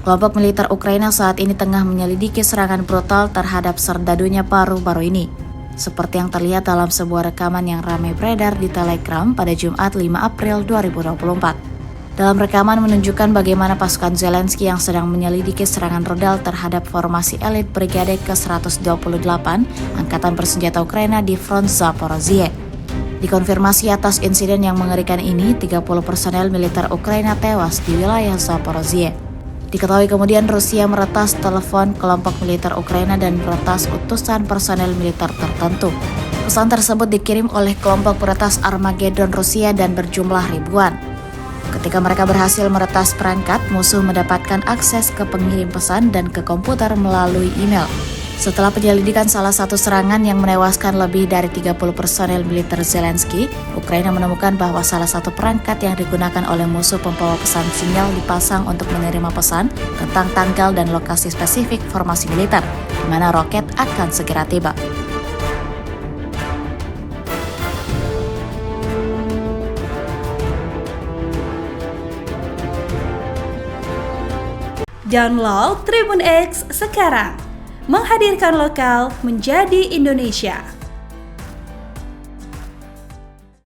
Kelompok militer Ukraina saat ini tengah menyelidiki serangan brutal terhadap serdadunya baru-baru ini, seperti yang terlihat dalam sebuah rekaman yang ramai beredar di Telegram pada Jumat 5 April 2024. Dalam rekaman menunjukkan bagaimana pasukan Zelensky yang sedang menyelidiki serangan rudal terhadap formasi elit Brigade ke-128 Angkatan Bersenjata Ukraina di front Zaporozhye. Dikonfirmasi atas insiden yang mengerikan ini, 30 personel militer Ukraina tewas di wilayah Zaporozhye. Diketahui kemudian Rusia meretas telepon kelompok militer Ukraina dan meretas utusan personel militer tertentu. Pesan tersebut dikirim oleh kelompok peretas Armageddon Rusia dan berjumlah ribuan. Ketika mereka berhasil meretas perangkat, musuh mendapatkan akses ke pengirim pesan dan ke komputer melalui email. Setelah penyelidikan salah satu serangan yang menewaskan lebih dari 30 personel militer Zelensky, Ukraina menemukan bahwa salah satu perangkat yang digunakan oleh musuh pembawa pesan sinyal dipasang untuk menerima pesan tentang tanggal dan lokasi spesifik formasi militer, di mana roket akan segera tiba. Download Tribun X sekarang, menghadirkan lokal menjadi Indonesia.